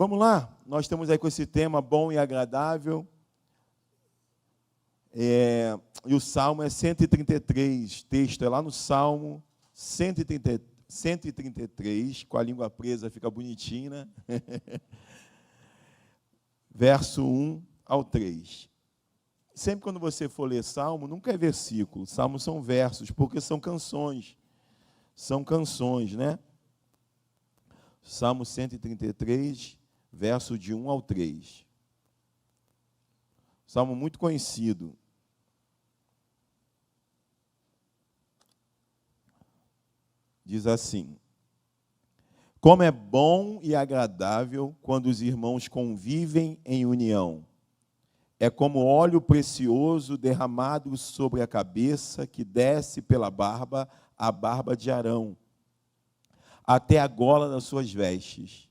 Vamos lá? Nós estamos aí com esse tema bom e agradável. E o Salmo é 133, texto é lá no Salmo 133, com a língua presa fica bonitinho, né? Verso 1 ao 3. Sempre quando você for ler Salmo, nunca é versículo, Salmos são versos, porque são canções, né? Salmo 133, verso de 1 ao 3. Salmo muito conhecido. Diz assim: como é bom e agradável quando os irmãos convivem em união. É como óleo precioso derramado sobre a cabeça, que desce pela barba, a barba de Arão, até a gola das suas vestes.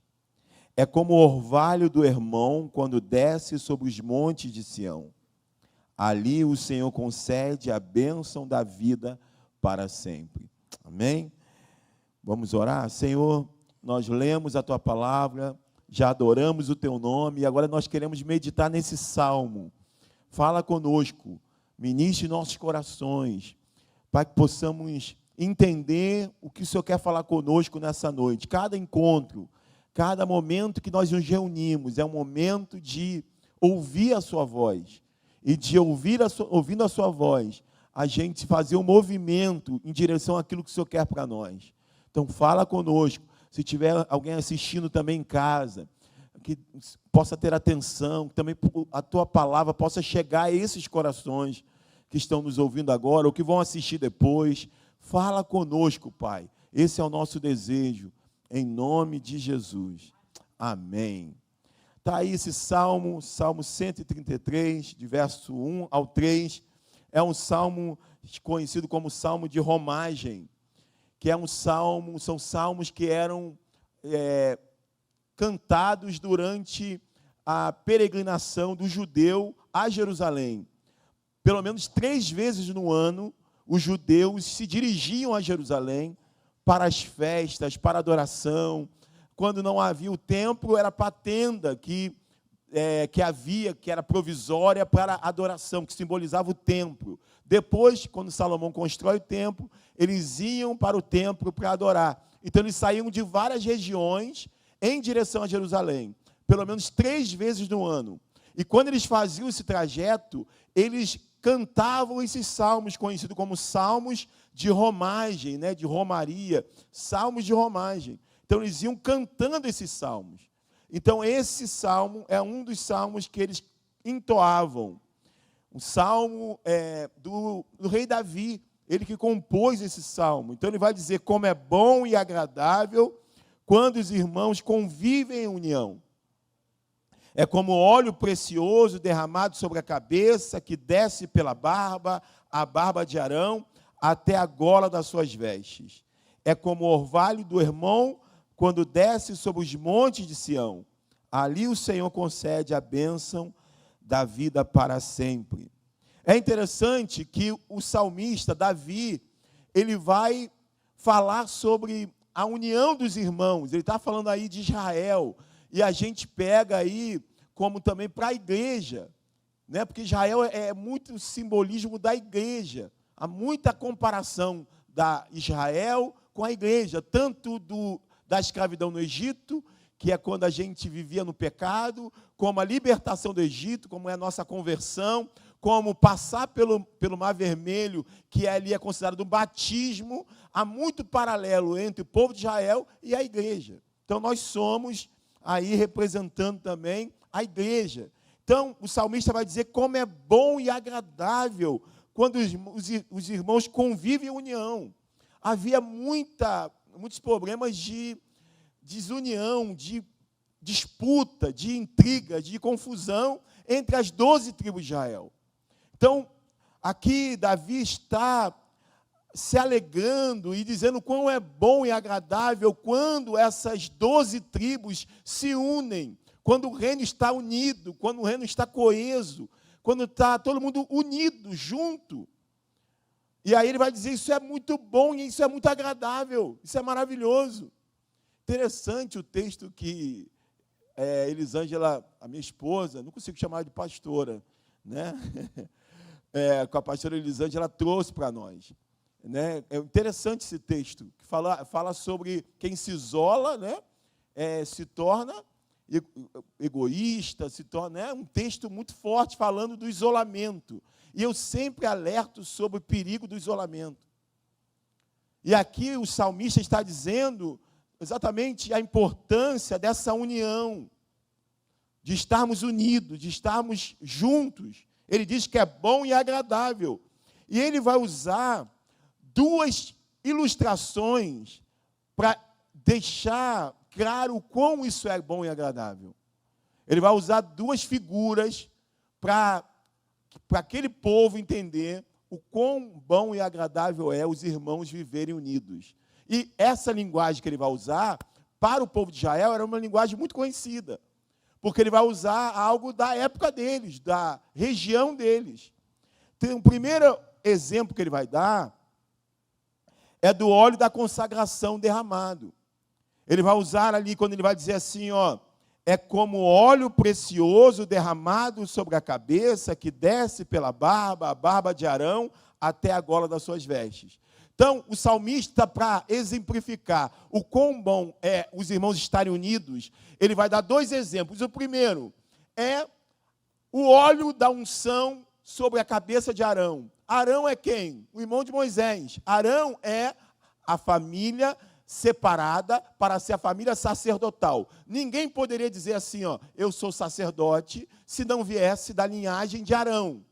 É como o orvalho do Hermon, quando desce sobre os montes de Sião. Ali o Senhor concede a bênção da vida para sempre. Amém? Vamos orar? Senhor, nós lemos a Tua palavra, já adoramos o Teu nome, e agora nós queremos meditar nesse salmo. Fala conosco, ministre nossos corações, para que possamos entender o que o Senhor quer falar conosco nessa noite. Cada encontro, cada momento que nós nos reunimos, é um momento de ouvir a sua voz. E de ouvindo a sua voz, a gente fazer um movimento em direção àquilo que o Senhor quer para nós. Então fala conosco. Se tiver alguém assistindo também em casa, que possa ter atenção, que também a tua palavra possa chegar a esses corações que estão nos ouvindo agora, ou que vão assistir depois. Fala conosco, Pai. Esse é o nosso desejo, em nome de Jesus. Amém. Está aí esse salmo, Salmo 133, de verso 1 ao 3. É um salmo conhecido como salmo de romagem, que é um salmo, são salmos que eram cantados durante a peregrinação do judeu a Jerusalém. Pelo menos 3 vezes no ano, os judeus se dirigiam a Jerusalém para as festas, para a adoração. Quando não havia o templo, era para a tenda que havia, que era provisória para a adoração, que simbolizava o templo. Depois, quando Salomão constrói o templo, eles iam para o templo para adorar. Então, eles saíam de várias regiões em direção a Jerusalém, pelo menos 3 vezes no ano. E quando eles faziam esse trajeto, eles cantavam esses salmos, conhecidos como salmos de romagem, né, de romaria, salmos de romagem. Então, eles iam cantando esses salmos. Então, esse salmo é um dos salmos que eles entoavam. Um salmo do rei Davi, ele que compôs esse salmo. Então, ele vai dizer como é bom e agradável quando os irmãos convivem em união. É como óleo precioso derramado sobre a cabeça, que desce pela barba, a barba de Arão, até a gola das suas vestes. É como o orvalho do Hermon, quando desce sobre os montes de Sião. Ali o Senhor concede a bênção da vida para sempre. É interessante que o salmista, Davi, ele vai falar sobre a união dos irmãos. Ele está falando aí de Israel. E a gente pega aí como também para a igreja, né? Porque Israel é muito simbolismo da igreja. Há muita comparação da Israel com a igreja, tanto da escravidão no Egito, que é quando a gente vivia no pecado, como a libertação do Egito, como é a nossa conversão, como passar pelo Mar Vermelho, que ali é considerado um batismo. Há muito paralelo entre o povo de Israel e a igreja. Então, nós somos aí representando também a igreja. Então, o salmista vai dizer como é bom e agradável quando os irmãos convivem em união. Havia muitos problemas de desunião, de disputa, de intriga, de confusão entre as 12 tribos de Israel. Então, aqui Davi está se alegrando e dizendo quão é bom e agradável quando essas 12 tribos se unem, quando o reino está unido, quando o reino está coeso, quando está todo mundo unido, junto. E aí ele vai dizer, isso é muito bom e isso é muito agradável, isso é maravilhoso. Interessante o texto que Elisângela, a minha esposa, não consigo chamar de pastora, né? Com a pastora Elisângela, ela trouxe para nós. Né? É interessante esse texto, que fala sobre quem se isola, né? Se torna egoísta, se torna, né? Um texto muito forte falando do isolamento. E eu sempre alerto sobre o perigo do isolamento. E aqui o salmista está dizendo exatamente a importância dessa união, de estarmos unidos, de estarmos juntos. Ele diz que é bom e agradável. E ele vai usar duas ilustrações para deixar claro o quão isso é bom e agradável. Ele vai usar duas figuras para aquele povo entender o quão bom e agradável é os irmãos viverem unidos. E essa linguagem que ele vai usar, para o povo de Israel, era uma linguagem muito conhecida, porque ele vai usar algo da época deles, da região deles. Então, o primeiro exemplo que ele vai dar é do óleo da consagração derramado. Ele vai usar ali, quando ele vai dizer assim, ó, é como óleo precioso derramado sobre a cabeça, que desce pela barba, a barba de Arão, até a gola das suas vestes. Então, o salmista, para exemplificar o quão bom é os irmãos estarem unidos, ele vai dar dois exemplos. O primeiro é o óleo da unção sobre a cabeça de Arão. Arão é quem? O irmão de Moisés. Arão é a família separada para ser a família sacerdotal. Ninguém poderia dizer assim, ó, eu sou sacerdote, se não viesse da linhagem de Arão.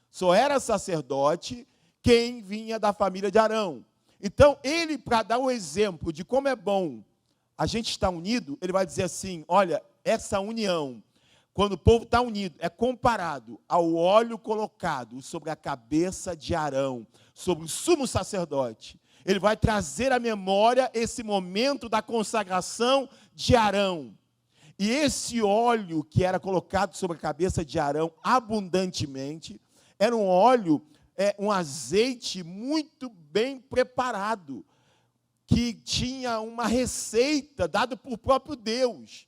Só era sacerdote quem vinha da família de Arão. Então, ele, para dar o exemplo de como é bom a gente estar unido, ele vai dizer assim, olha, essa união, quando o povo está unido, é comparado ao óleo colocado sobre a cabeça de Arão, sobre o sumo sacerdote. Ele vai trazer à memória esse momento da consagração de Arão. E esse óleo que era colocado sobre a cabeça de Arão abundantemente, era um óleo, um azeite muito bem preparado, que tinha uma receita dada por próprio Deus.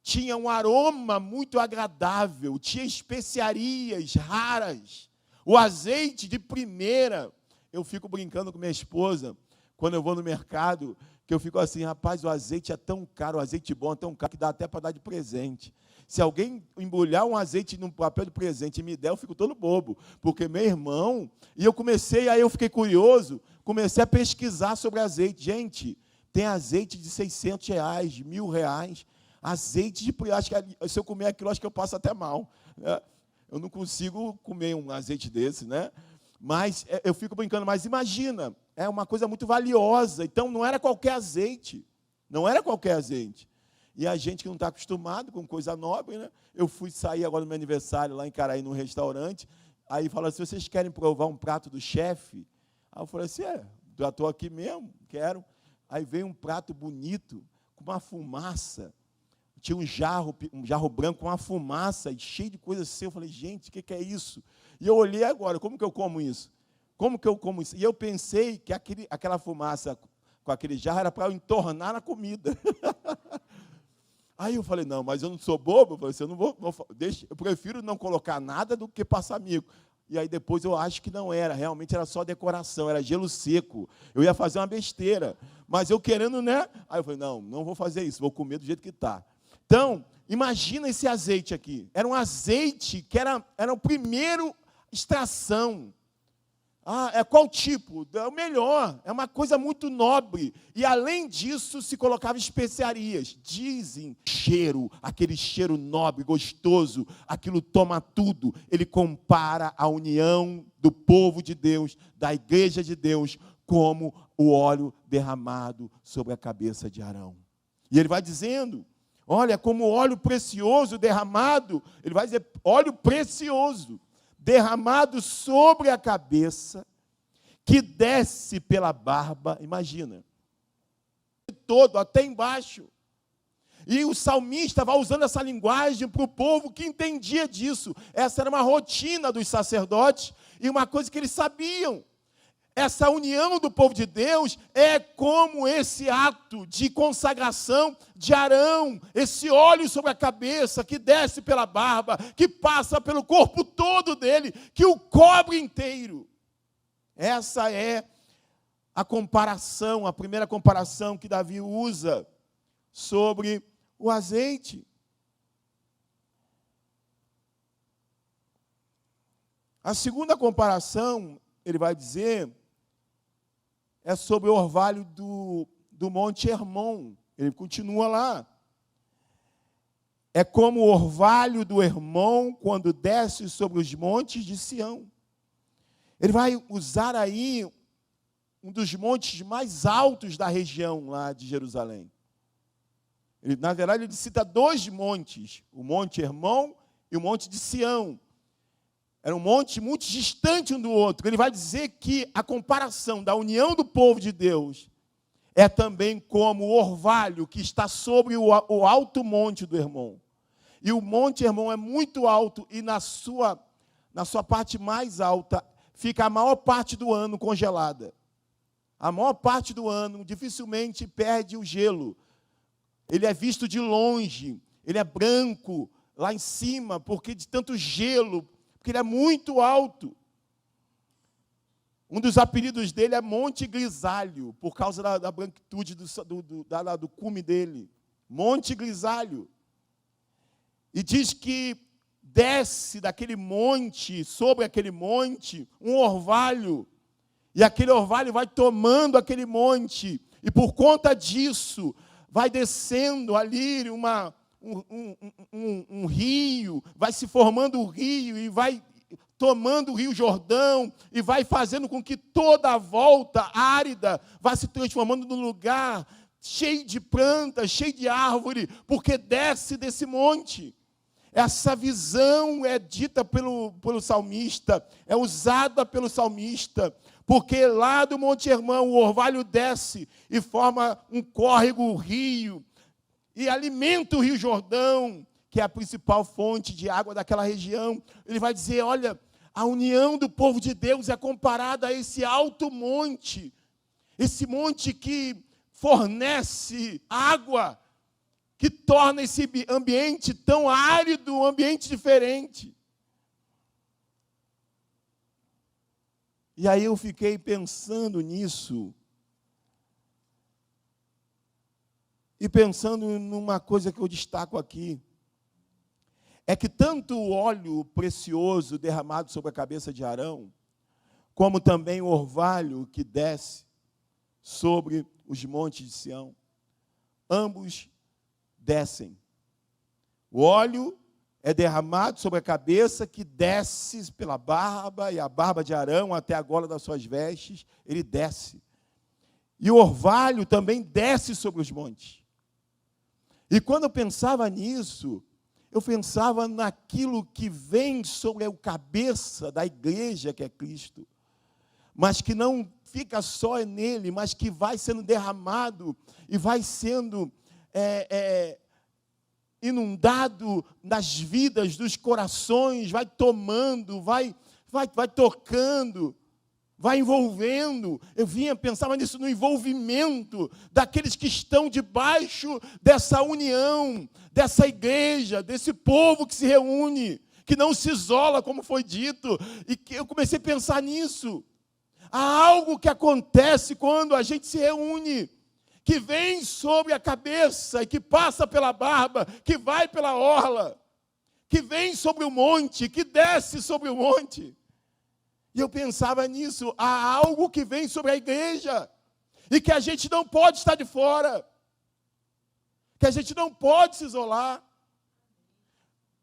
Tinha um aroma muito agradável, tinha especiarias raras, o azeite de primeira. Eu fico brincando com minha esposa, quando eu vou no mercado, que eu fico assim, rapaz, o azeite é tão caro, o azeite bom é tão caro, que dá até para dar de presente. Se alguém embrulhar um azeite num papel de presente e me der, eu fico todo bobo, porque meu irmão, e aí eu fiquei curioso, comecei a pesquisar sobre azeite. Gente, tem azeite de R$600, de R$1.000, azeite de, acho que se eu comer aquilo, acho que eu passo até mal. Eu não consigo comer um azeite desse, né? Mas eu fico brincando, mas imagina, é uma coisa muito valiosa, então não era qualquer azeite, não era qualquer azeite. E a gente que não está acostumado com coisa nobre, né? Eu fui sair agora no meu aniversário, lá em Caraí, num restaurante, aí falaram assim, vocês querem provar um prato do chefe? Aí eu falei assim, já estou aqui mesmo, quero. Aí veio um prato bonito, com uma fumaça, tinha um jarro branco com uma fumaça, e cheio de coisa assim. Eu falei, gente, o que é isso? E eu olhei agora, como que eu como isso? Como que eu como isso? E eu pensei que aquela fumaça com aquele jarro era para eu entornar na comida. Aí eu falei, não, mas eu não sou bobo, eu falei assim, eu prefiro não colocar nada do que passar mico. E aí depois eu acho que não era, realmente era só decoração, era gelo seco. Eu ia fazer uma besteira, mas eu querendo, né? Aí eu falei, não vou fazer isso, vou comer do jeito que está. Então, imagina esse azeite aqui. Era um azeite que era o primeiro extração. É qual tipo? É o melhor, é uma coisa muito nobre. E além disso, se colocava especiarias. Dizem cheiro, aquele cheiro nobre, gostoso, aquilo toma tudo. Ele compara a união do povo de Deus, da igreja de Deus, como o óleo derramado sobre a cabeça de Arão. E ele vai dizendo, olha, como óleo precioso derramado, ele vai dizer, óleo precioso, derramado sobre a cabeça, que desce pela barba, imagina, todo, até embaixo. E o salmista vai usando essa linguagem para o povo que entendia disso. Essa era uma rotina dos sacerdotes e uma coisa que eles sabiam. essa união do povo de Deus é como esse ato de consagração de Arão, esse óleo sobre a cabeça que desce pela barba, que passa pelo corpo todo dele, que o cobre inteiro. Essa é a comparação, a primeira comparação que Davi usa sobre o azeite. A segunda comparação, ele vai dizer, é sobre o orvalho do Monte Hermon. Ele continua lá. É como o orvalho do Hermon quando desce sobre os montes de Sião. Ele vai usar aí um dos montes mais altos da região lá de Jerusalém. Na verdade, ele cita dois montes, o Monte Hermon e o Monte de Sião. Era um monte muito distante um do outro. Ele vai dizer que a comparação da união do povo de Deus é também como o orvalho que está sobre o alto monte do Hermon. E o Monte Hermon é muito alto e na sua parte mais alta fica a maior parte do ano congelada. A maior parte do ano dificilmente perde o gelo. Ele é visto de longe, ele é branco lá em cima, porque de tanto gelo, porque ele é muito alto. Um dos apelidos dele é Monte Grisalho, por causa da branquitude do cume dele. Monte Grisalho. E diz que desce daquele monte, sobre aquele monte, um orvalho. E aquele orvalho vai tomando aquele monte. E por conta disso, vai descendo ali um rio, vai se formando o rio e vai tomando o Rio Jordão e vai fazendo com que toda a volta árida vá se transformando num lugar cheio de plantas, cheio de árvore, porque desce desse monte. Essa visão é dita pelo salmista, é usada pelo salmista, porque lá do Monte Hermon o orvalho desce e forma um córrego, um rio, e alimenta o Rio Jordão, que é a principal fonte de água daquela região. Ele vai dizer, olha, a união do povo de Deus é comparada a esse alto monte, esse monte que fornece água, que torna esse ambiente tão árido, um ambiente diferente. E aí eu fiquei pensando nisso, e pensando numa coisa que eu destaco aqui, é que tanto o óleo precioso derramado sobre a cabeça de Arão, como também o orvalho que desce sobre os montes de Sião, ambos descem. O óleo é derramado sobre a cabeça, que desce pela barba, e a barba de Arão até a gola das suas vestes, ele desce. E o orvalho também desce sobre os montes. E quando eu pensava nisso, eu pensava naquilo que vem sobre a cabeça da igreja, que é Cristo, mas que não fica só nele, mas que vai sendo derramado e vai sendo inundado nas vidas, dos corações, vai tomando, vai tocando, vai envolvendo. Eu pensava nisso, no envolvimento daqueles que estão debaixo dessa união, dessa igreja, desse povo que se reúne, que não se isola, como foi dito, e que eu comecei a pensar nisso. Há algo que acontece quando a gente se reúne, que vem sobre a cabeça e que passa pela barba, que vai pela orla, que vem sobre o monte, que desce sobre o monte. E eu pensava nisso, há algo que vem sobre a igreja, e que a gente não pode estar de fora, que a gente não pode se isolar.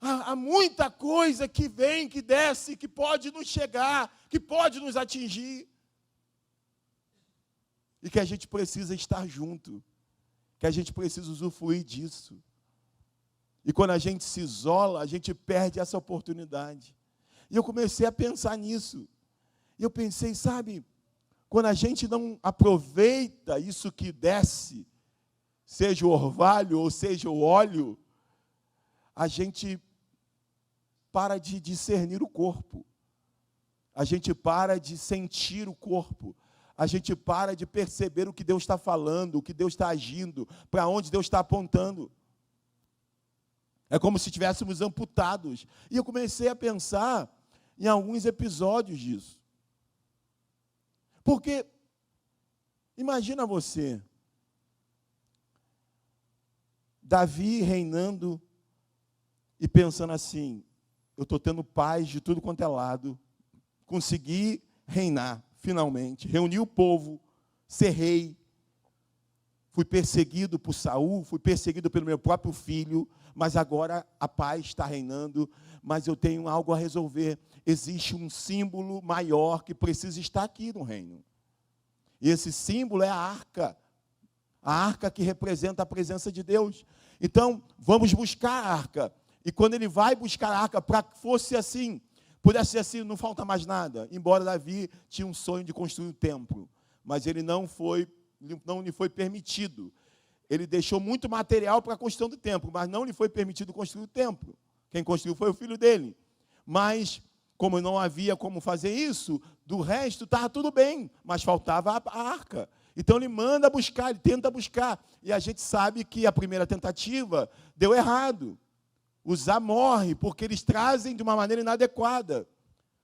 Há muita coisa que vem, que desce, que pode nos chegar, que pode nos atingir. E que a gente precisa estar junto, que a gente precisa usufruir disso. E quando a gente se isola, a gente perde essa oportunidade. E eu comecei a pensar nisso. E eu pensei, sabe, quando a gente não aproveita isso que desce, seja o orvalho ou seja o óleo, a gente para de discernir o corpo. A gente para de sentir o corpo. a gente para de perceber o que Deus está falando, o que Deus está agindo, para onde Deus está apontando. É como se estivéssemos amputados. E eu comecei a pensar em alguns episódios disso. Porque, imagina você, Davi reinando e pensando assim, eu estou tendo paz de tudo quanto é lado, consegui reinar, finalmente, reuni o povo, ser rei, fui perseguido por Saul, fui perseguido pelo meu próprio filho, mas agora a paz está reinando, mas eu tenho algo a resolver. Existe um símbolo maior que precisa estar aqui no reino. E esse símbolo é a arca que representa a presença de Deus. Então, vamos buscar a arca. E quando ele vai buscar a arca, para que fosse assim, pudesse ser assim, não falta mais nada. Embora Davi tinha um sonho de construir um templo, mas ele não lhe foi permitido. Ele deixou muito material para a construção do templo, mas não lhe foi permitido construir o templo. Quem construiu foi o filho dele. Mas, como não havia como fazer isso, do resto estava tudo bem, mas faltava a arca. Então ele manda buscar, ele tenta buscar. E a gente sabe que a primeira tentativa deu errado. Uzá morre, porque eles trazem de uma maneira inadequada.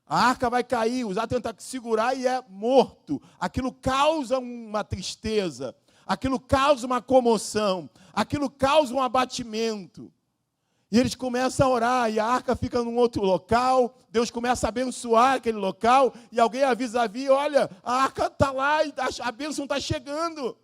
A arca vai cair, Uzá tenta segurar e é morto. Aquilo causa uma tristeza, aquilo causa uma comoção, aquilo causa um abatimento. E eles começam a orar, e a arca fica num outro local, Deus começa a abençoar aquele local, e alguém avisa Davi, olha, a arca está lá, e a bênção está chegando.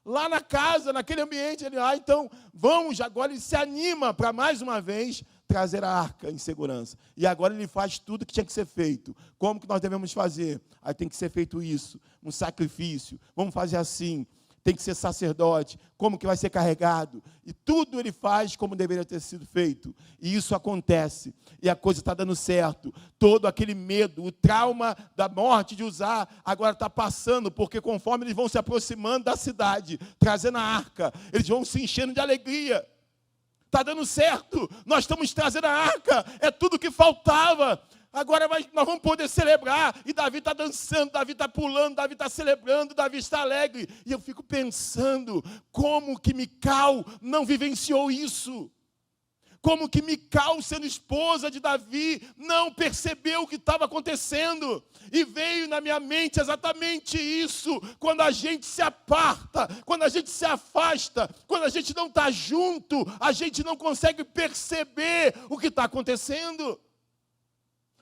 Lá na casa, naquele ambiente, ele, então vamos, agora ele se anima para mais uma vez trazer a arca em segurança. E agora ele faz tudo que tinha que ser feito. Como que nós devemos fazer? Aí tem que ser feito isso, um sacrifício, vamos fazer assim. Tem que ser sacerdote, como que vai ser carregado. E tudo ele faz como deveria ter sido feito. E isso acontece. E a coisa está dando certo. Todo aquele medo, o trauma da morte de Uzá, agora está passando, porque conforme eles vão se aproximando da cidade, trazendo a arca, eles vão se enchendo de alegria. Está dando certo, nós estamos trazendo a arca, é tudo que faltava. Agora nós vamos poder celebrar. E Davi está dançando, Davi está pulando, Davi está celebrando, Davi está alegre. E eu fico pensando, como que Mical não vivenciou isso? Como que Mical, sendo esposa de Davi, não percebeu o que estava acontecendo? E veio na minha mente exatamente isso. Quando a gente se aparta, quando a gente se afasta, quando a gente não está junto, a gente não consegue perceber o que está acontecendo.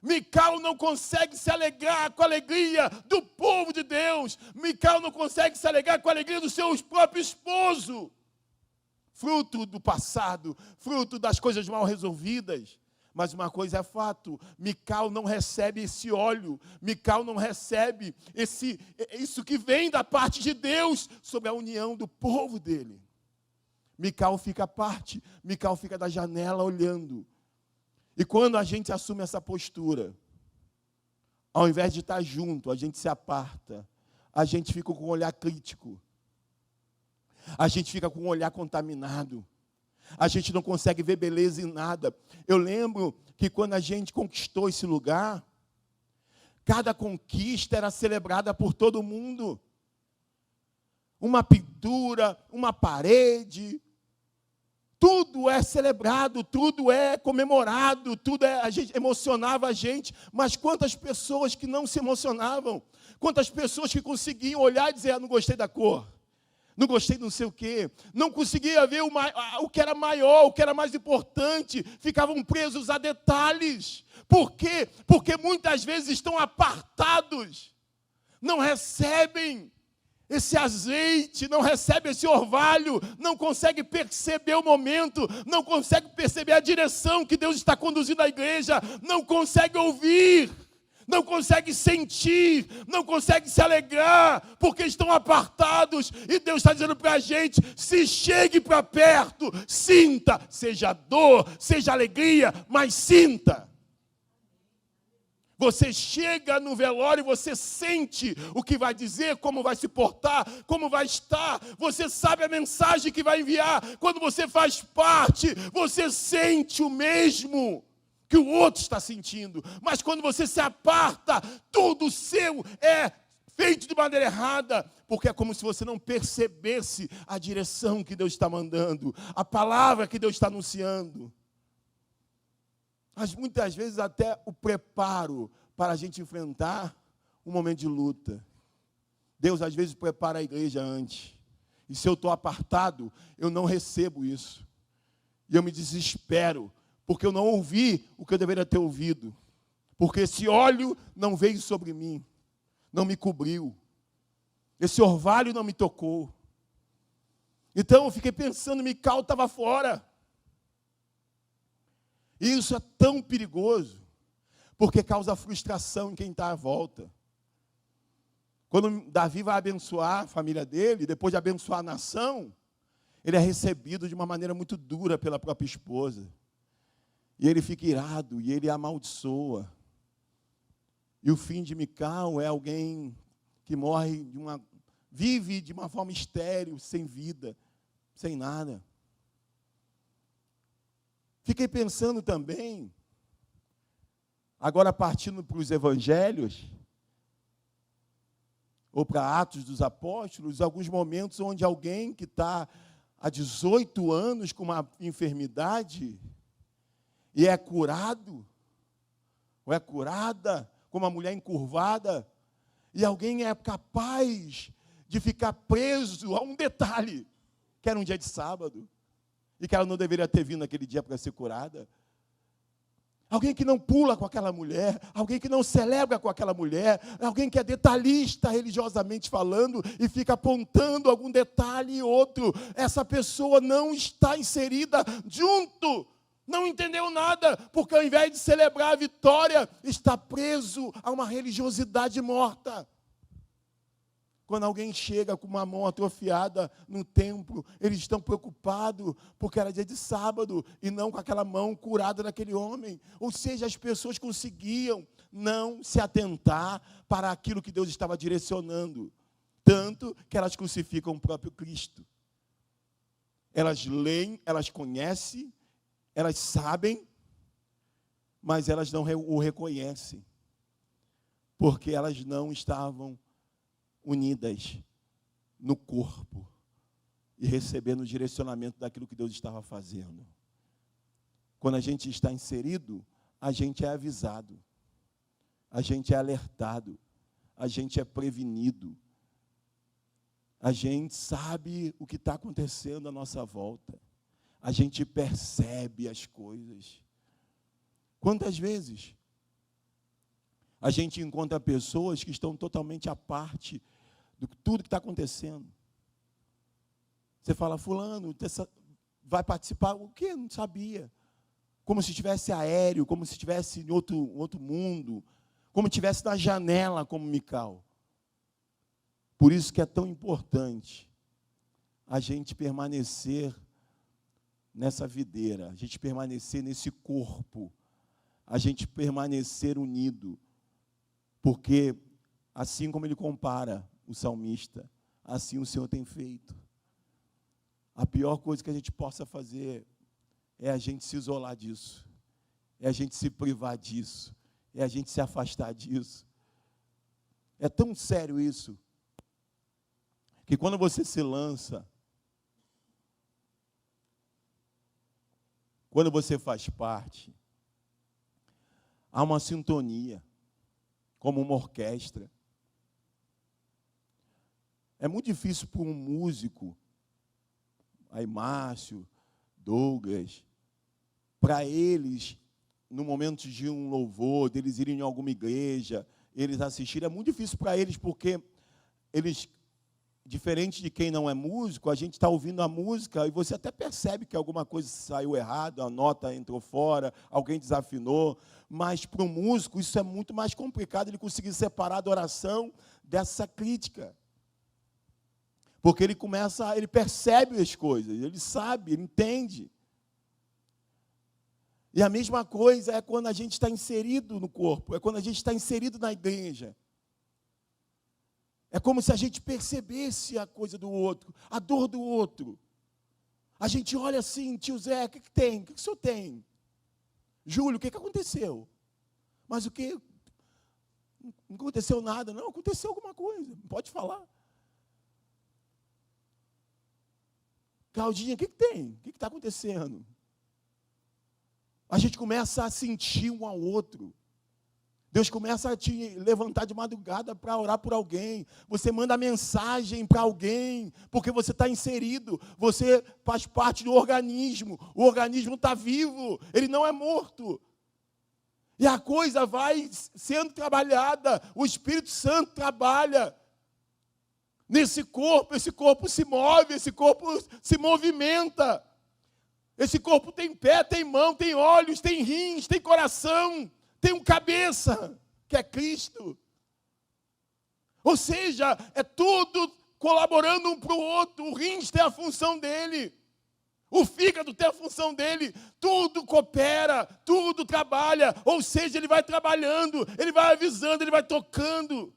Mical não consegue se alegrar com a alegria do povo de Deus. Mical não consegue se alegrar com a alegria do seu próprio esposo. Fruto do passado, fruto das coisas mal resolvidas. Mas uma coisa é fato, Mical não recebe esse óleo, Mical não recebe isso que vem da parte de Deus sobre a união do povo dele. Mical fica à parte, Mical fica da janela olhando. E quando a gente assume essa postura, ao invés de estar junto, a gente se aparta, a gente fica com um olhar crítico, a gente fica com um olhar contaminado, a gente não consegue ver beleza em nada. Eu lembro que quando a gente conquistou esse lugar, cada conquista era celebrada por todo mundo. Uma pintura, uma parede, tudo é celebrado, tudo é comemorado, emocionava a gente. Mas quantas pessoas que não se emocionavam? Quantas pessoas que conseguiam olhar e dizer, não gostei da cor, não gostei de não sei o quê, não conseguia ver o que era maior, o que era mais importante, ficavam presos a detalhes. Por quê? Porque muitas vezes estão apartados, não recebem esse azeite, não recebe esse orvalho, não consegue perceber o momento, não consegue perceber a direção que Deus está conduzindo a igreja, não consegue ouvir, não consegue sentir, não consegue se alegrar, porque estão apartados. E Deus está dizendo para a gente, se chegue para perto, sinta, seja dor, seja alegria, mas sinta. Você chega no velório e você sente o que vai dizer, como vai se portar, como vai estar. Você sabe a mensagem que vai enviar. Quando você faz parte, você sente o mesmo que o outro está sentindo. Mas quando você se aparta, tudo seu é feito de maneira errada, porque é como se você não percebesse a direção que Deus está mandando, a palavra que Deus está anunciando. Mas muitas vezes até o preparo para a gente enfrentar um momento de luta. Deus às vezes prepara a igreja antes. E se eu estou apartado, eu não recebo isso. E eu me desespero, porque eu não ouvi o que eu deveria ter ouvido. Porque esse óleo não veio sobre mim, não me cobriu. Esse orvalho não me tocou. Então eu fiquei pensando, Mical estava fora. E isso é tão perigoso, porque causa frustração em quem está à volta. Quando Davi vai abençoar a família dele, depois de abençoar a nação, ele é recebido de uma maneira muito dura pela própria esposa. E ele fica irado, e ele amaldiçoa. E o fim de Mical é alguém que vive de uma forma estéril, sem vida, sem nada. Fiquei pensando também, agora partindo para os evangelhos, ou para Atos dos Apóstolos, alguns momentos onde alguém que está há 18 anos com uma enfermidade e é curado, ou é curada, como uma mulher encurvada, e alguém é capaz de ficar preso a um detalhe, que era um dia de sábado, e que ela não deveria ter vindo naquele dia para ser curada. Alguém que não pula com aquela mulher, alguém que não celebra com aquela mulher, alguém que é detalhista religiosamente falando e fica apontando algum detalhe e outro. Essa pessoa não está inserida junto, não entendeu nada, porque ao invés de celebrar a vitória, está preso a uma religiosidade morta. Quando alguém chega com uma mão atrofiada no templo, eles estão preocupados porque era dia de sábado e não com aquela mão curada daquele homem. Ou seja, as pessoas conseguiam não se atentar para aquilo que Deus estava direcionando. Tanto que elas crucificam o próprio Cristo. Elas leem, elas conhecem, elas sabem, mas elas não o reconhecem. Porque elas não estavam unidas no corpo e recebendo o direcionamento daquilo que Deus estava fazendo. Quando a gente está inserido, a gente é avisado, a gente é alertado, a gente é prevenido, a gente sabe o que está acontecendo à nossa volta, a gente percebe as coisas. Quantas vezes a gente encontra pessoas que estão totalmente à parte de tudo que está acontecendo? Você fala, fulano, vai participar? O quê? Não sabia. Como se estivesse aéreo, como se estivesse em outro mundo, como se estivesse na janela, como Mical. Por isso que é tão importante a gente permanecer nessa videira, a gente permanecer nesse corpo, a gente permanecer unido. Porque, assim como ele compara o salmista, assim o Senhor tem feito. A pior coisa que a gente possa fazer é a gente se isolar disso, é a gente se privar disso, é a gente se afastar disso. É tão sério isso, que quando você se lança, quando você faz parte, há uma sintonia, como uma orquestra. É muito difícil para um músico, aí Márcio, Douglas, para eles, no momento de um louvor, deles irem em alguma igreja, eles assistirem, é muito difícil para eles, porque eles, diferente de quem não é músico, a gente está ouvindo a música e você até percebe que alguma coisa saiu errado, a nota entrou fora, alguém desafinou, mas para um músico isso é muito mais complicado, ele conseguir separar a adoração dessa crítica. Porque ele percebe as coisas, ele sabe, ele entende. E a mesma coisa é quando a gente está inserido no corpo, é quando a gente está inserido na igreja. É como se a gente percebesse a coisa do outro, a dor do outro. A gente olha assim, tio Zé, o que tem? O que o senhor tem? Júlio, o que aconteceu? Mas o que? Não aconteceu nada. Não, aconteceu alguma coisa. Pode falar. Claudinha, o que tem? O que está acontecendo? A gente começa a sentir um ao outro. Deus começa a te levantar de madrugada para orar por alguém. Você manda mensagem para alguém, porque você está inserido. Você faz parte do organismo. O organismo está vivo, ele não é morto. E a coisa vai sendo trabalhada. O Espírito Santo trabalha nesse corpo. Esse corpo se move, esse corpo se movimenta. Esse corpo tem pé, tem mão, tem olhos, tem rins, tem coração. Tem um cabeça, que é Cristo. Ou seja, é tudo colaborando um para o outro. O rins tem a função dele. O fígado tem a função dele. Tudo coopera, tudo trabalha. Ou seja, ele vai trabalhando, ele vai avisando, ele vai tocando.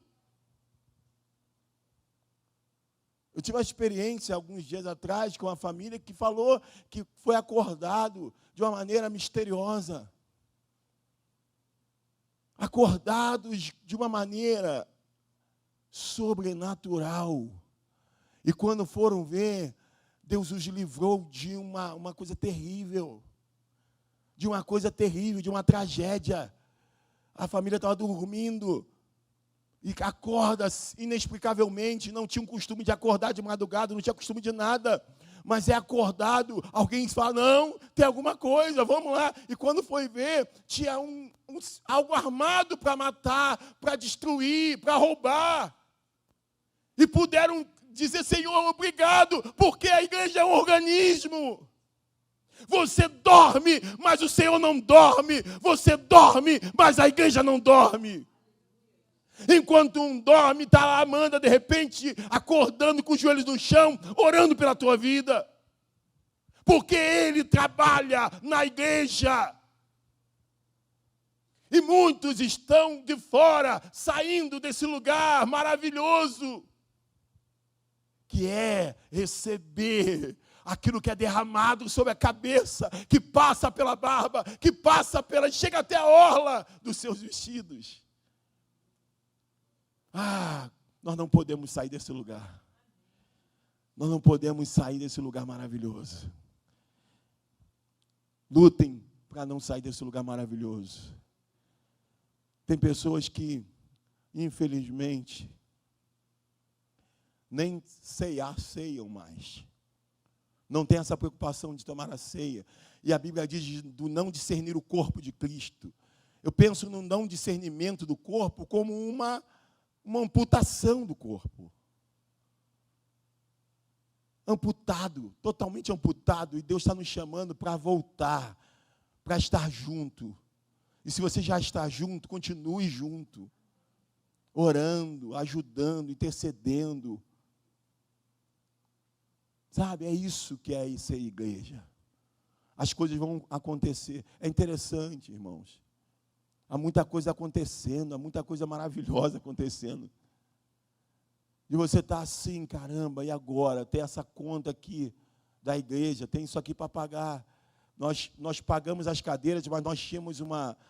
Eu tive uma experiência alguns dias atrás com uma família que falou que foi acordado de uma maneira misteriosa. Acordados de uma maneira sobrenatural. E quando foram ver, Deus os livrou de uma coisa terrível. De uma coisa terrível, de uma tragédia. A família estava dormindo e acorda inexplicavelmente, não tinha um costume de acordar de madrugada, não tinha costume de nada. Mas é acordado, alguém fala, não, tem alguma coisa, vamos lá. E quando foi ver, tinha algo armado para matar, para destruir, para roubar. E puderam dizer, Senhor, obrigado, porque a igreja é um organismo. Você dorme, mas o Senhor não dorme. Você dorme, mas a igreja não dorme. Enquanto um dorme, está lá, Amanda, de repente, acordando com os joelhos no chão, orando pela tua vida. Porque Ele trabalha na igreja. E muitos estão de fora, saindo desse lugar maravilhoso, que é receber aquilo que é derramado sobre a cabeça, que passa pela barba, que passa chega até a orla dos seus vestidos. Nós não podemos sair desse lugar. Nós não podemos sair desse lugar maravilhoso. Lutem para não sair desse lugar maravilhoso. Tem pessoas que, infelizmente, nem ceiam mais. Não tem essa preocupação de tomar a ceia. E a Bíblia diz do não discernir o corpo de Cristo. Eu penso no não discernimento do corpo como uma amputação do corpo. Amputado, totalmente amputado. E Deus está nos chamando para voltar, para estar junto. E se você já está junto, continue junto. Orando, ajudando, intercedendo. Sabe, é isso que é ser igreja. As coisas vão acontecer. É interessante, irmãos. Há muita coisa acontecendo, há muita coisa maravilhosa acontecendo. E você está assim, caramba, e agora? Tem essa conta aqui da igreja, tem isso aqui para pagar. Nós pagamos as cadeiras, mas nós tínhamos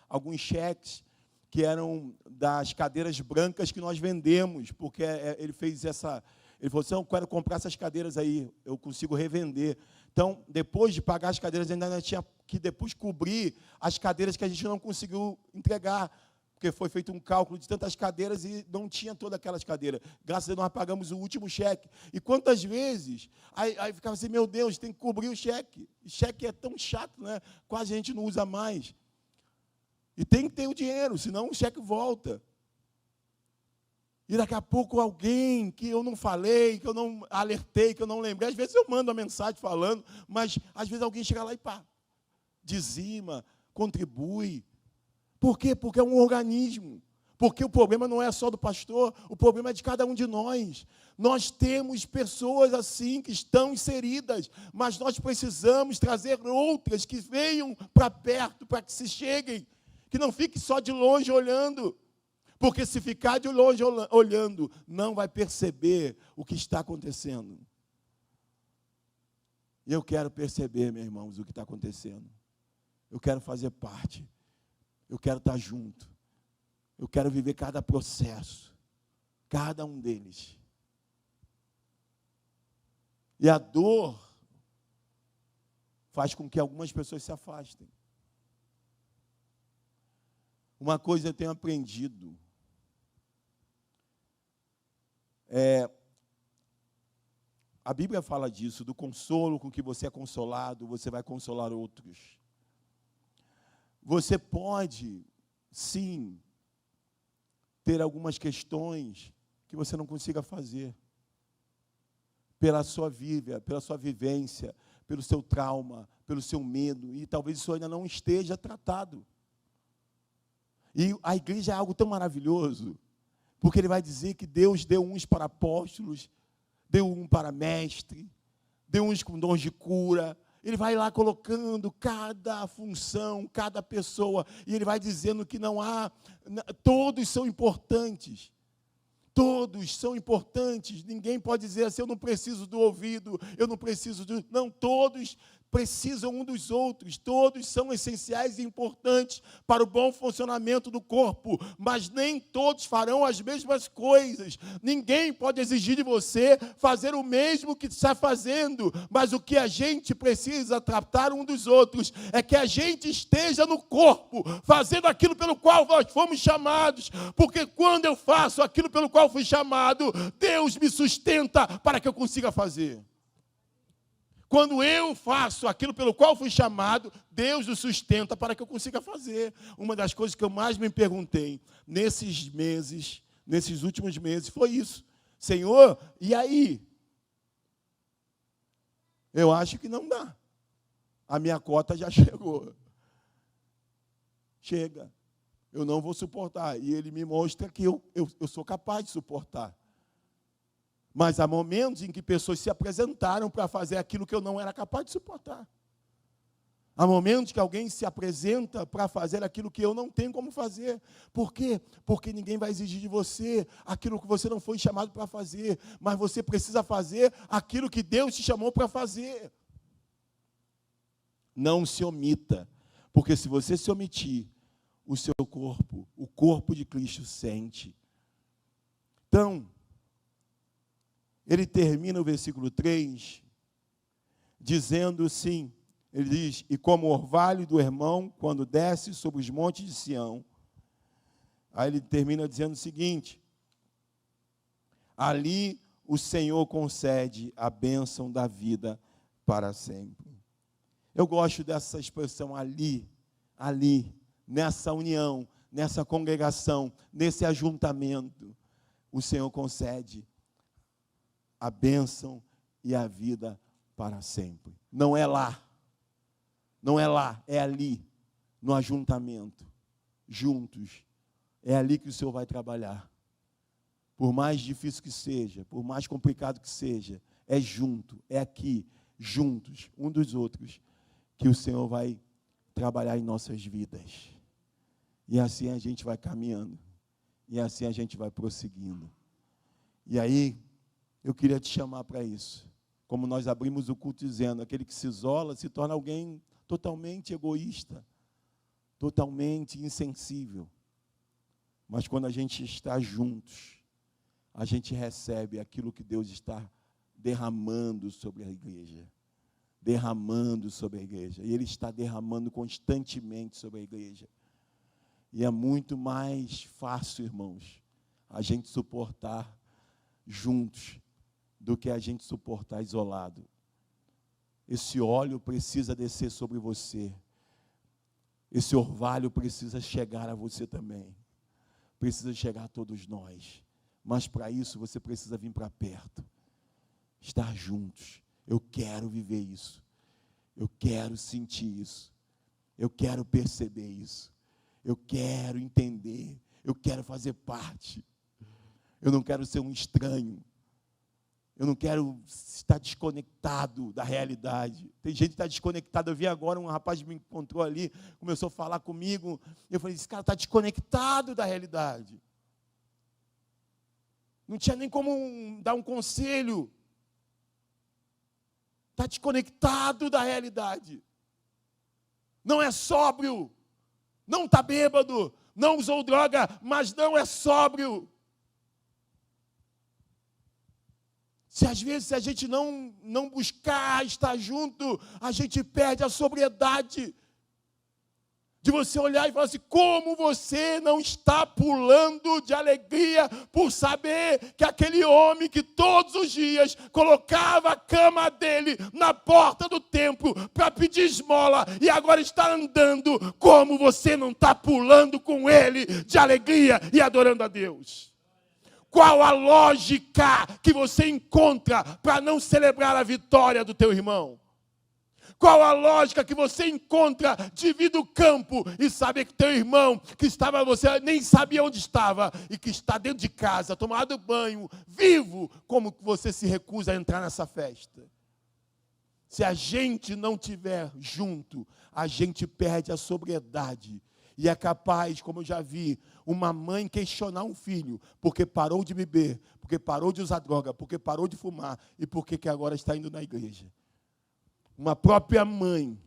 alguns cheques que eram das cadeiras brancas que nós vendemos, porque ele fez essa... Ele falou assim, eu quero comprar essas cadeiras aí, eu consigo revender. Então, depois de pagar as cadeiras, ainda tinha que depois cobrir as cadeiras que a gente não conseguiu entregar, porque foi feito um cálculo de tantas cadeiras e não tinha todas aquelas cadeiras. Graças a Deus, nós pagamos o último cheque. E quantas vezes, aí ficava assim, meu Deus, tem que cobrir o cheque. O cheque é tão chato, né? Quase a gente não usa mais. E tem que ter o dinheiro, senão o cheque volta. E daqui a pouco alguém que eu não falei, que eu não alertei, que eu não lembrei. Às vezes eu mando uma mensagem falando, mas às vezes alguém chega lá e pá, dizima, contribui. Por quê? Porque é um organismo. Porque o problema não é só do pastor, o problema é de cada um de nós. Nós temos pessoas assim que estão inseridas, mas nós precisamos trazer outras que venham para perto, para que se cheguem, que não fiquem só de longe olhando. Porque se ficar de longe olhando, não vai perceber o que está acontecendo. E eu quero perceber, meus irmãos, o que está acontecendo. Eu quero fazer parte. Eu quero estar junto. Eu quero viver cada processo, cada um deles. E a dor faz com que algumas pessoas se afastem. Uma coisa eu tenho aprendido, a Bíblia fala disso, do consolo com que você é consolado, você vai consolar outros. Você pode, sim, ter algumas questões que você não consiga fazer, pela sua vida, pela sua vivência, pelo seu trauma, pelo seu medo, e talvez isso ainda não esteja tratado. E a igreja é algo tão maravilhoso, porque ele vai dizer que Deus deu uns para apóstolos, deu um para mestre, deu uns com dons de cura. Ele vai lá colocando cada função, cada pessoa, e ele vai dizendo que não há, todos são importantes. Todos são importantes, ninguém pode dizer assim, eu não preciso do ouvido, eu não preciso do... Não, todos precisam um dos outros, todos são essenciais e importantes para o bom funcionamento do corpo, mas nem todos farão as mesmas coisas. Ninguém pode exigir de você fazer o mesmo que está fazendo, mas o que a gente precisa tratar um dos outros é que a gente esteja no corpo, fazendo aquilo pelo qual nós fomos chamados, porque quando eu faço aquilo pelo qual fui chamado, Deus me sustenta para que eu consiga fazer. Quando eu faço aquilo pelo qual fui chamado, Deus o sustenta para que eu consiga fazer. Uma das coisas que eu mais me perguntei nesses meses, nesses últimos meses, foi isso. Senhor, e aí? Eu acho que não dá. A minha cota já chegou. Chega. Eu não vou suportar. E Ele me mostra que eu sou capaz de suportar. Mas há momentos em que pessoas se apresentaram para fazer aquilo que eu não era capaz de suportar. Há momentos que alguém se apresenta para fazer aquilo que eu não tenho como fazer. Por quê? Porque ninguém vai exigir de você aquilo que você não foi chamado para fazer. Mas você precisa fazer aquilo que Deus te chamou para fazer. Não se omita. Porque se você se omitir, o seu corpo, o corpo de Cristo sente. Então, ele termina o versículo 3, dizendo assim, ele diz, e como o orvalho do irmão, quando desce sobre os montes de Sião, aí ele termina dizendo o seguinte, ali o Senhor concede a bênção da vida para sempre. Eu gosto dessa expressão ali, nessa união, nessa congregação, nesse ajuntamento, o Senhor concede a bênção e a vida para sempre. Não é lá, é ali, no ajuntamento, juntos. É ali que o Senhor vai trabalhar. Por mais difícil que seja, por mais complicado que seja, é junto, é aqui, juntos, um dos outros, que o Senhor vai trabalhar em nossas vidas. E assim a gente vai caminhando, e assim a gente vai prosseguindo. E aí, eu queria te chamar para isso. Como nós abrimos o culto dizendo, aquele que se isola se torna alguém totalmente egoísta, totalmente insensível. Mas quando a gente está juntos, a gente recebe aquilo que Deus está derramando sobre a igreja. Derramando sobre a igreja. E Ele está derramando constantemente sobre a igreja. E é muito mais fácil, irmãos, a gente suportar juntos do que a gente suportar isolado. Esse óleo precisa descer sobre você. Esse orvalho precisa chegar a você também. Precisa chegar a todos nós. Mas para isso você precisa vir para perto. Estar juntos. Eu quero viver isso. Eu quero sentir isso. Eu quero perceber isso. Eu quero entender. Eu quero fazer parte. Eu não quero ser um estranho. Eu não quero estar desconectado da realidade. Tem gente que está desconectada. Eu vi agora, um rapaz me encontrou ali, começou a falar comigo. Eu falei, esse cara está desconectado da realidade. Não tinha nem como dar um conselho. Está desconectado da realidade. Não é sóbrio. Não está bêbado. não usou droga, mas não é sóbrio. Se às vezes a gente não buscar estar junto, a gente perde a sobriedade. De você olhar e falar assim, como você não está pulando de alegria por saber que aquele homem que todos os dias colocava a cama dele na porta do templo para pedir esmola e agora está andando, como você não está pulando com ele de alegria e adorando a Deus? Qual a lógica que você encontra para não celebrar a vitória do teu irmão? Qual a lógica que você encontra de vir do campo e saber que teu irmão, que estava, você nem sabia onde estava, e que está dentro de casa, tomado banho, vivo, como você se recusa a entrar nessa festa? Se a gente não estiver junto, a gente perde a sobriedade. E é capaz, como eu já vi, uma mãe questionar um filho, porque parou de beber, porque parou de usar droga, porque parou de fumar, e porque que agora está indo na igreja. Uma própria mãe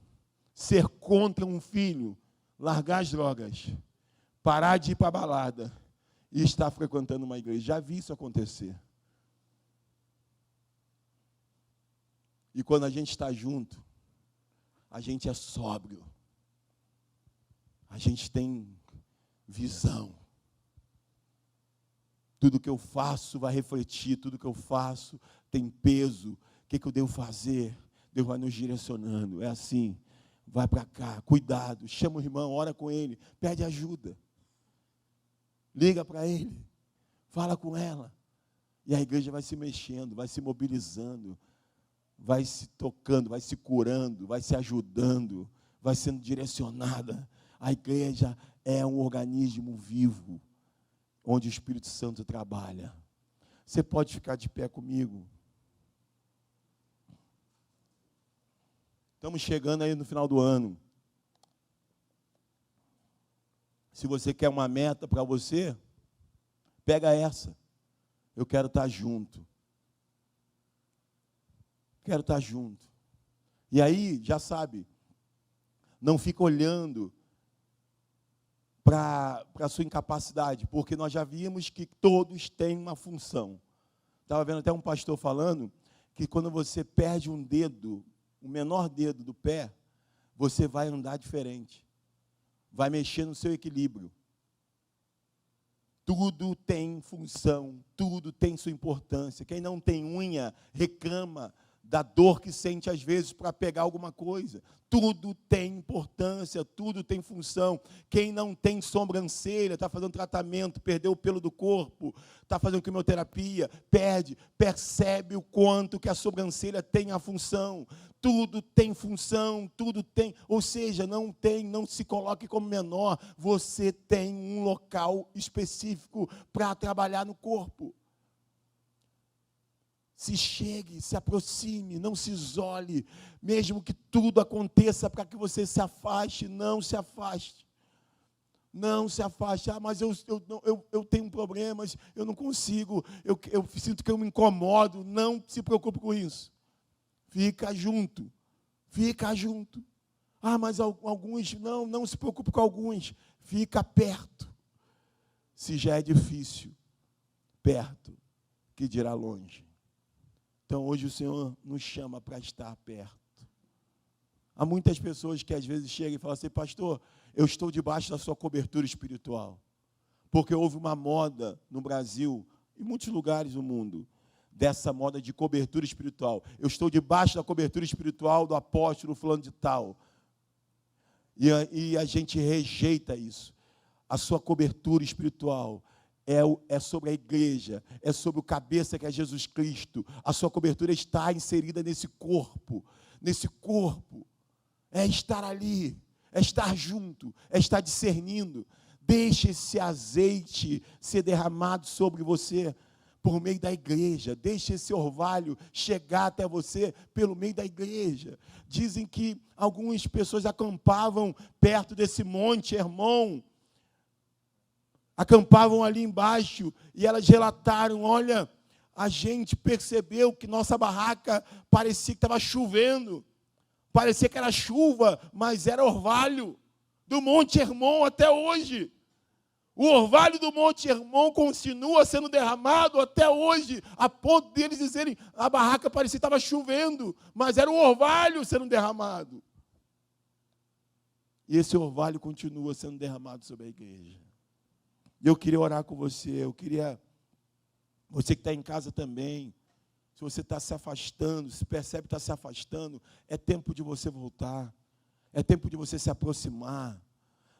ser contra um filho, largar as drogas, parar de ir para a balada e estar frequentando uma igreja. Já vi isso acontecer. E quando a gente está junto, a gente é sóbrio. A gente tem visão. Tudo que eu faço vai refletir, tudo que eu faço tem peso. O que eu devo fazer? Deus vai nos direcionando, é assim, vai para cá, cuidado, chama o irmão, ora com ele, pede ajuda, liga para ele, fala com ela, e a igreja vai se mexendo, vai se mobilizando, vai se tocando, vai se curando, vai se ajudando, vai sendo direcionada. A igreja é um organismo vivo, onde o Espírito Santo trabalha. Você pode ficar de pé comigo? Estamos chegando aí no final do ano. Se você quer uma meta para você, pega essa. Eu quero estar junto. Quero estar junto. E aí, já sabe, não fica olhando para a sua incapacidade, porque nós já vimos que todos têm uma função. Estava vendo até um pastor falando que quando você perde um dedo, o menor dedo do pé, você vai andar diferente. Vai mexer no seu equilíbrio. Tudo tem função, tudo tem sua importância. Quem não tem unha, reclama da dor que sente às vezes para pegar alguma coisa. Tudo tem importância, tudo tem função. Quem não tem sobrancelha, está fazendo tratamento, perdeu o pelo do corpo, está fazendo quimioterapia, percebe o quanto que a sobrancelha tem a função. Tudo tem função, tudo tem, ou seja, não se coloque como menor, você tem um local específico para trabalhar no corpo. Se chegue, se aproxime, não se isole, mesmo que tudo aconteça para que você se afaste, não se afaste. Não se afaste. Ah, mas eu tenho problemas, eu não consigo, eu sinto que eu me incomodo. Não se preocupe com isso. Fica junto, fica junto. Ah, mas alguns, não se preocupe com alguns. Fica perto. Se já é difícil, perto, que dirá longe. Então, hoje o Senhor nos chama para estar perto. Há muitas pessoas que às vezes chegam e falam assim, pastor, eu estou debaixo da sua cobertura espiritual. Porque houve uma moda no Brasil, em muitos lugares do mundo, dessa moda de cobertura espiritual. Eu estou debaixo da cobertura espiritual do apóstolo fulano de tal. E a gente rejeita isso. A sua cobertura espiritual é sobre a igreja, é sobre o cabeça que é Jesus Cristo. A sua cobertura está inserida nesse corpo. É estar ali, é estar junto, é estar discernindo. Deixe esse azeite ser derramado sobre você por meio da igreja. Deixe esse orvalho chegar até você pelo meio da igreja. Dizem que algumas pessoas acampavam perto desse monte Hermon, acampavam ali embaixo, e elas relataram, olha, a gente percebeu que nossa barraca parecia que estava chovendo, parecia que era chuva, mas era orvalho, do Monte Hermon até hoje. O orvalho do Monte Hermon continua sendo derramado até hoje, a ponto deles dizerem, a barraca parecia que estava chovendo, mas era o orvalho sendo derramado. E esse orvalho continua sendo derramado sobre a igreja. E eu queria orar com você, você que está em casa também, se você está se afastando, se percebe que está se afastando, é tempo de você voltar, é tempo de você se aproximar.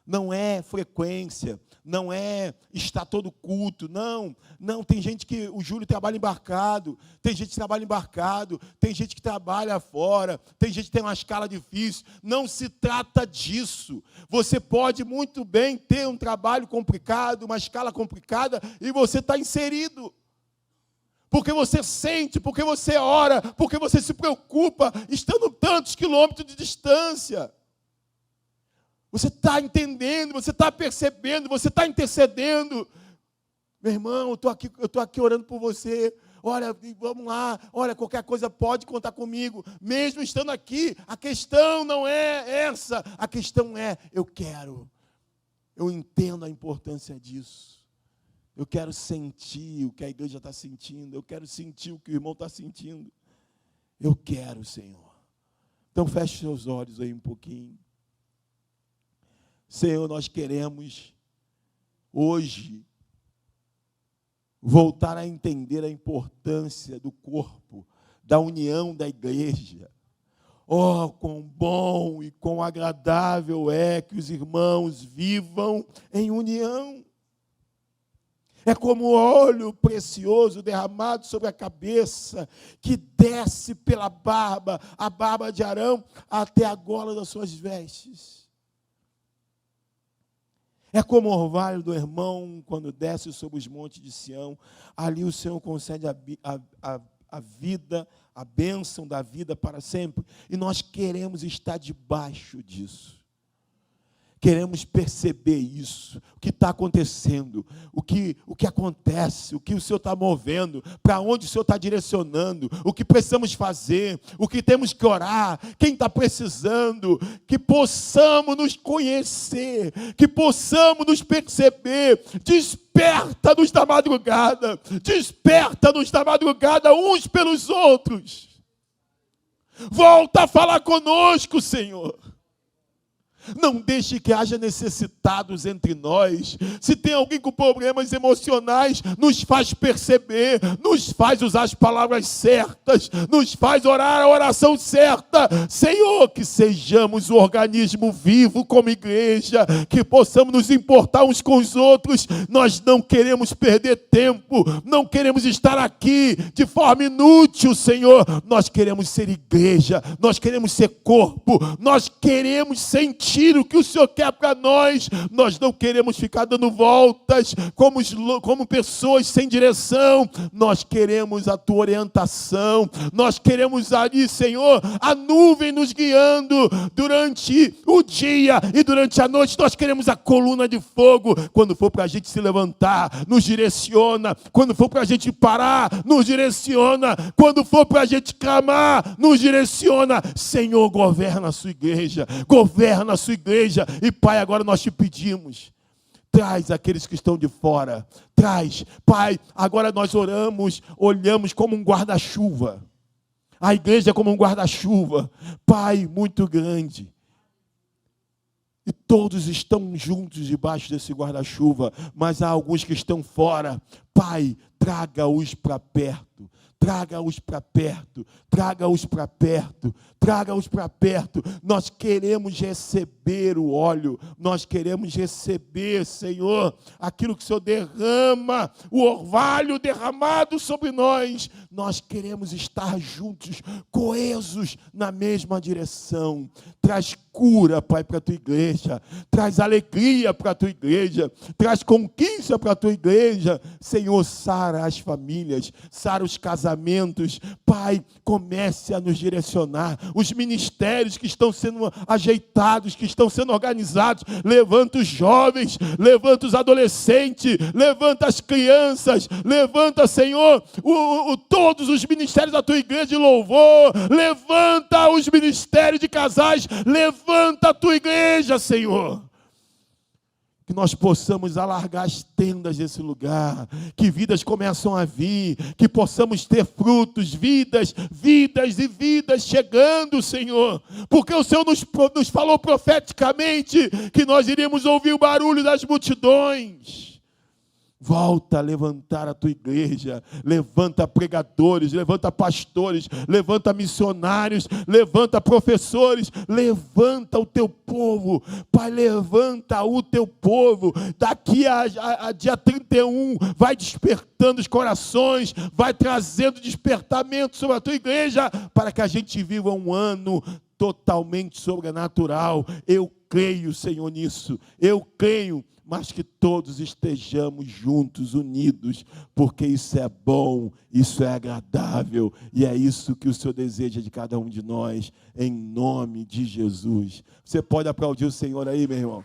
Não é frequência, não é estar todo culto, não, tem gente que, o Júlio trabalha embarcado, tem gente que trabalha embarcado, tem gente que trabalha fora, tem gente que tem uma escala difícil, não se trata disso. Você pode muito bem ter um trabalho complicado, uma escala complicada, e você está inserido. Porque você sente, porque você ora, porque você se preocupa, estando tantos quilômetros de distância. Você está entendendo, você está percebendo, você está intercedendo. Meu irmão, eu estou aqui orando por você. Olha, vamos lá, olha, qualquer coisa pode contar comigo. Mesmo estando aqui, a questão não é essa. A questão é, eu entendo a importância disso. Eu quero sentir o que a igreja está sentindo. Eu quero sentir o que o irmão está sentindo. Eu quero, Senhor. Então, feche seus olhos aí um pouquinho. Senhor, nós queremos hoje voltar a entender a importância do corpo, da união da igreja. Oh, quão bom e quão agradável é que os irmãos vivam em união. É como óleo precioso derramado sobre a cabeça, que desce pela barba, a barba de Arão, até a gola das suas vestes. É como o orvalho do irmão quando desce sobre os montes de Sião. Ali o Senhor concede a vida, a bênção da vida para sempre. E nós queremos estar debaixo disso. Queremos perceber isso, o que está acontecendo, o que acontece, o que o Senhor está movendo, para onde o Senhor está direcionando, o que precisamos fazer, o que temos que orar, quem está precisando, que possamos nos conhecer, que possamos nos perceber. Desperta-nos da madrugada, desperta-nos da madrugada uns pelos outros. Volta a falar conosco, Senhor. Não deixe que haja necessitados entre nós. Se tem alguém com problemas emocionais, nos faz perceber, nos faz usar as palavras certas, nos faz orar a oração certa. Senhor, que sejamos um organismo vivo como igreja, que possamos nos importar uns com os outros. Nós não queremos perder tempo, não queremos estar aqui de forma inútil, Senhor. Nós queremos ser igreja, nós queremos ser corpo, nós queremos sentir o que o Senhor quer para nós. Nós não queremos ficar dando voltas como pessoas sem direção. Nós queremos a tua orientação. Nós queremos ali, Senhor, a nuvem nos guiando durante o dia e durante a noite. Nós queremos a coluna de fogo. Quando for para a gente se levantar, nos direciona. Quando for para a gente parar, nos direciona. Quando for para a gente clamar, nos direciona. Senhor, governa a sua igreja. Governa a sua igreja. E Pai, agora nós te pedimos, traz aqueles que estão de fora, traz, Pai, agora nós olhamos como um guarda-chuva, a igreja é como um guarda-chuva, Pai, muito grande, e todos estão juntos debaixo desse guarda-chuva, mas há alguns que estão fora. Pai, traga-os para perto. Traga-os para perto, traga-os para perto, traga-os para perto. Nós queremos receber o óleo, nós queremos receber, Senhor, aquilo que o Senhor derrama, o orvalho derramado sobre nós. Nós queremos estar juntos, coesos na mesma direção. Traz cura, Pai, para a tua igreja, traz alegria para a tua igreja, traz conquista para a tua igreja. Senhor, sara as famílias, sara os casamentos. Pai, comece a nos direcionar. Os ministérios que estão sendo ajeitados, que estão sendo organizados, levanta os jovens, levanta os adolescentes, levanta as crianças, levanta, Senhor, todos os ministérios da tua igreja de louvor, levanta os ministérios de casais, levanta a tua igreja, Senhor. que nós possamos alargar as tendas desse lugar, que vidas começam a vir, que possamos ter frutos, vidas e vidas chegando, Senhor, porque o Senhor nos falou profeticamente que nós iríamos ouvir o barulho das multidões. Volta a levantar a tua igreja, levanta pregadores, levanta pastores, levanta missionários, levanta professores, levanta o teu povo, Pai, levanta o teu povo, daqui a dia 31, vai despertando os corações, vai trazendo despertamento sobre a tua igreja, para que a gente viva um ano totalmente sobrenatural. Eu creio, Senhor, nisso, eu creio, mas que todos estejamos juntos, unidos, porque isso é bom, isso é agradável, e é isso que o Senhor deseja de cada um de nós, em nome de Jesus. Você pode aplaudir o Senhor aí, meu irmão?